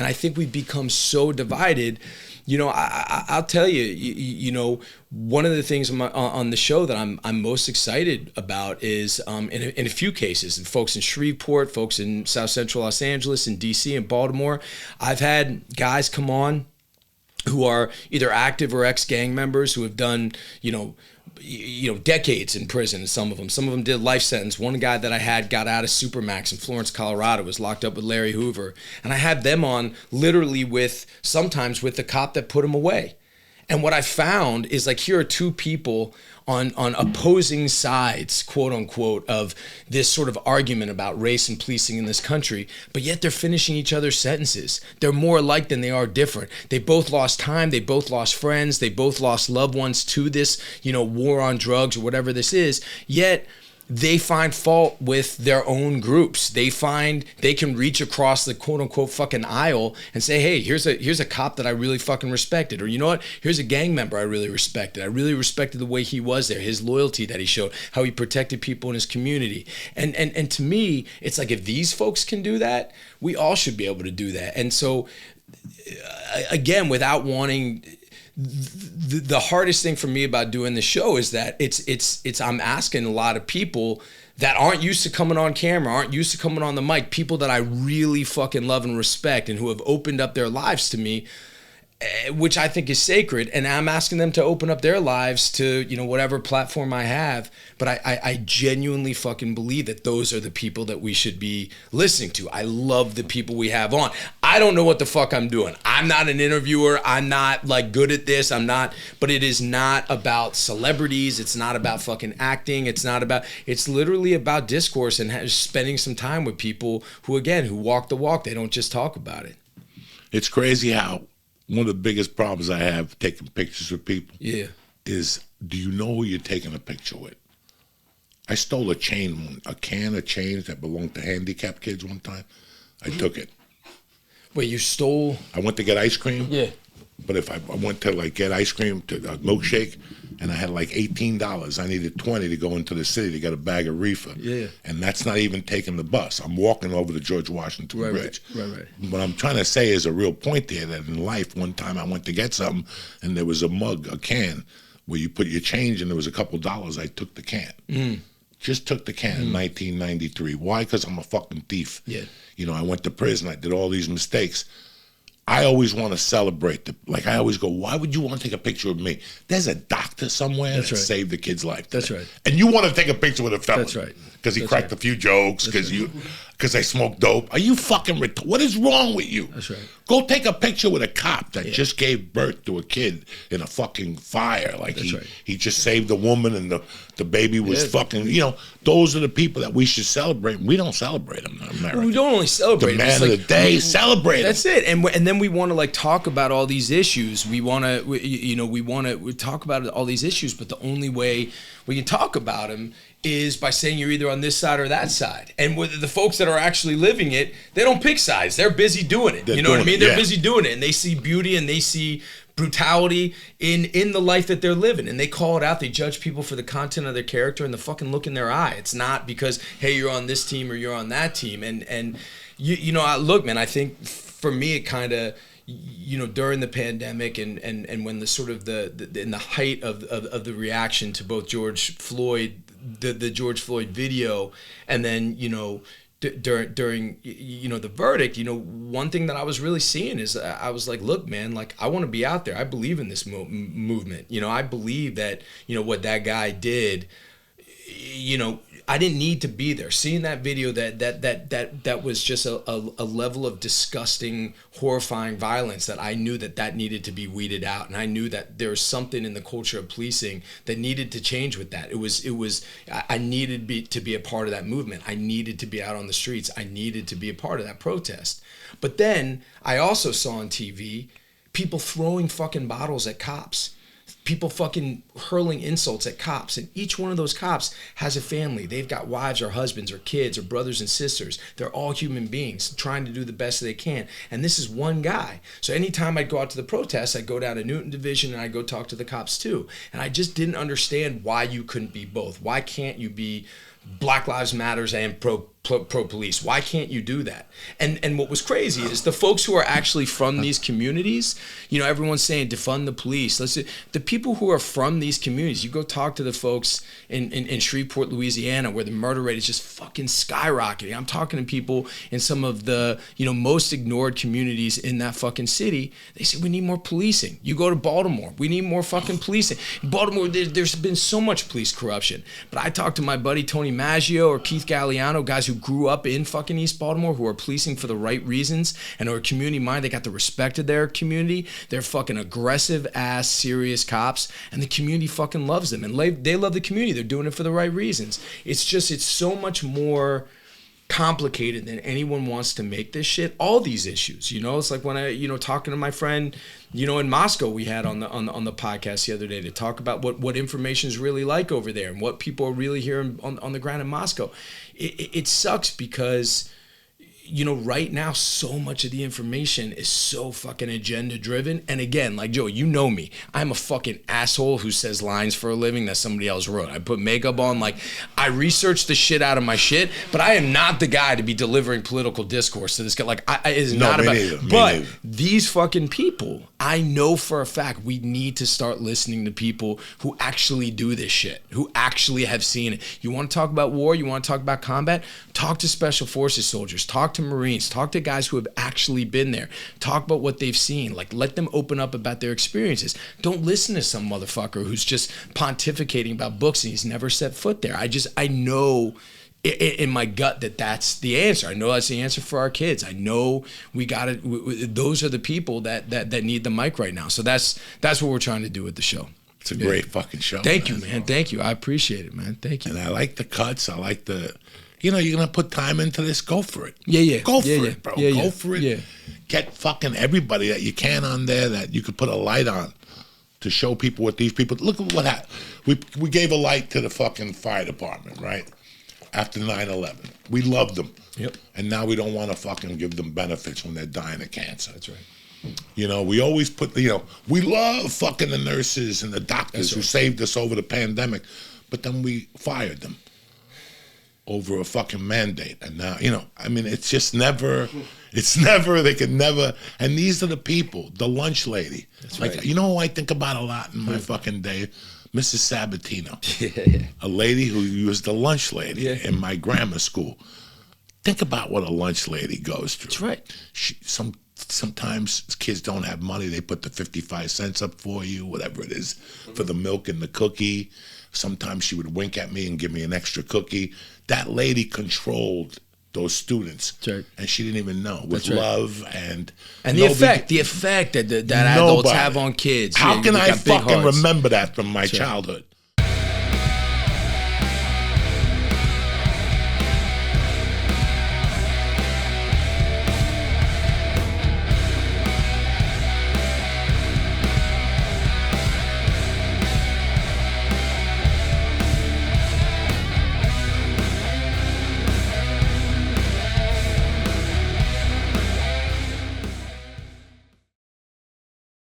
And I think we've become so divided. You know, I'll tell you, you know, one of the things on the show that I'm most excited about is in a few cases, and folks in Shreveport, folks in South Central Los Angeles, in DC, and Baltimore, I've had guys come on who are either active or ex-gang members who have done, you know, decades in prison. Some of them did life sentence. One guy that I had got out of Supermax in Florence, Colorado, was locked up with Larry Hoover. And I had them on literally sometimes with the cop that put him away. And what I found is, like, here are two people on opposing sides, quote unquote, of this sort of argument about race and policing in this country, but yet they're finishing each other's sentences. They're more alike than they are different. They both lost time. They both lost friends. They both lost loved ones to this, you know, war on drugs or whatever this is. Yet they find fault with their own groups. They find they can reach across the quote unquote fucking aisle and say, hey, here's a cop that I really fucking respected. Or, you know what? Here's a gang member I really respected. I really respected the way he was there, his loyalty that he showed, how he protected people in his community. And to me, it's like, if these folks can do that, we all should be able to do that. And so, again, without wanting... The hardest thing for me about doing the show is that it's I'm asking a lot of people that aren't used to coming on camera, aren't used to coming on the mic, people that I really fucking love and respect and who have opened up their lives to me, which I think is sacred, and I'm asking them to open up their lives to, you know, whatever platform I have. But I genuinely fucking believe that those are the people that we should be listening to. I love the people we have on. I don't know what the fuck I'm doing. I'm not an interviewer. I'm not like good at this. But it is not about celebrities. It's not about fucking acting. It's literally about discourse and spending some time with people who walk the walk. They don't just talk about it. It's crazy how one of the biggest problems I have taking pictures with people is, do you know who you're taking a picture with? I stole a can of change that belonged to handicapped kids one time. I took it. Wait, you stole? I went to get ice cream. Yeah. But if I went to like get ice cream, to a milkshake, and I had like $18, I needed 20 to go into the city to get a bag of reefer. Yeah. And that's not even taking the bus. I'm walking over the George Washington Bridge. Right. What I'm trying to say is a real point there, that in life, one time I went to get something, and there was a mug, a can, where you put your change, and there was a couple dollars. I took the can. Just took the can in 1993. Why? Because I'm a fucking thief. Yeah. You know, I went to prison. I did all these mistakes. I always want to celebrate. I always go, why would you want to take a picture of me? There's a doctor somewhere that saved the kid's life today. That's right. And you want to take a picture with a felon. That's right. Because he cracked a few jokes, because they smoked dope. Are you fucking what is wrong with you? That's right. Go take a picture with a cop that just gave birth to a kid in a fucking fire. Like he just saved a woman, and the baby was fucking, you know, those are the people that we should celebrate. We don't celebrate them in America. We don't only celebrate the man of the day, celebrate That's it. And then we want to like talk about all these issues. We want to talk about all these issues, but the only way we can talk about them is by saying you're either on this side or that side. And with the folks that are actually living it, they don't pick sides. They're busy doing it. You know what I mean? They're busy doing it, and they see beauty and they see brutality in the life that they're living, and they call it out. They judge people for the content of their character and the fucking look in their eye. It's not because, hey, you're on this team or you're on that team. And you know, look, man, I think for me it kind of, you know, during the pandemic and when the sort of in the height of the reaction to both George Floyd, the George Floyd video, and then, you know, during you know, the verdict, you know, one thing that I was really seeing is I was like, look, man, like, I want to be out there. I believe in this movement. You know, I believe that, you know, what that guy did, you know, I didn't need to be there. Seeing that video, that was just a level of disgusting, horrifying violence that I knew that needed to be weeded out, and I knew that there was something in the culture of policing that needed to change with that. I needed to be a part of that movement. I needed to be out on the streets. I needed to be a part of that protest. But then I also saw on TV people throwing fucking bottles at cops. People fucking hurling insults at cops. And each one of those cops has a family. They've got wives or husbands or kids or brothers and sisters. They're all human beings trying to do the best they can. And this is one guy. So anytime I'd go out to the protests, I'd go down to Newton Division and I'd go talk to the cops too. And I just didn't understand why you couldn't be both. Why can't you be Black Lives Matters and pro-police. Why can't you do that? And what was crazy is the folks who are actually from these communities, you know, everyone's saying defund the police. The people who are from these communities, you go talk to the folks in Shreveport, Louisiana, where the murder rate is just fucking skyrocketing. I'm talking to people in some of the, you know, most ignored communities in that fucking city. They say we need more policing. You go to Baltimore, we need more fucking policing. In Baltimore, there's been so much police corruption. But I talked to my buddy Tony Maggio or Keith Galliano, guys who grew up in fucking East Baltimore, who are policing for the right reasons and are community minded. They got the respect of their community. They're fucking aggressive ass serious cops, and the community fucking loves them, and they love the community. They're doing it for the right reasons. It's so much more complicated than anyone wants to make this shit. All these issues, you know, it's like when I, you know, talking to my friend, you know, in Moscow, we had on the podcast the other day to talk about what information is really like over there and what people are really hearing on the ground in Moscow. It sucks because, you know, right now, so much of the information is so fucking agenda driven. And again, like Joe, you know me, I'm a fucking asshole who says lines for a living that somebody else wrote. I put makeup on, like I research the shit out of my shit, but I am not the guy to be delivering political discourse to this guy. Like it is not about. But these fucking people, I know for a fact we need to start listening to people who actually do this shit, who actually have seen it. You want to talk about war? You want to talk about combat? Talk to Special Forces soldiers. Talk to Marines. Talk to guys who have actually been there. Talk about what they've seen. Like, let them open up about their experiences. Don't listen to some motherfucker who's just pontificating about books and he's never set foot there. I know in my gut that that's the answer. I know that's the answer for our kids. I know we got it. Those are the people that need the mic right now. So that's what we're trying to do with the show. It's a great fucking show. Thank you, man. Thank you. I appreciate it, man. Thank you. And I like the cuts. I like the, you know, you're going to put time into this, go for it. Yeah. Go for it, bro. Yeah, go for it. Yeah. Get fucking everybody that you can on there that you could put a light on to show people what these people, look at what happened. We gave a light to the fucking fire department, right? After 9/11. We loved them. Yep. And now we don't want to fucking give them benefits when they're dying of cancer. That's right. You know, we always put, you know, we love fucking the nurses and the doctors who saved us over the pandemic, but then we fired them over a fucking mandate. And now, you know, I mean, it's just never, they could never, and these are the people, the lunch lady. That's like, right. You know who I think about a lot in my fucking day? Mrs. Sabatino, a lady who was the lunch lady in my grammar school. Think about what a lunch lady goes through. That's right. Sometimes kids don't have money. They put the 55 cents up for you, whatever it is, for the milk and the cookie. Sometimes she would wink at me and give me an extra cookie. That lady controlled those students, right. And she didn't even know, with love and the effect that adults have on kids. How can I fucking remember that from my childhood?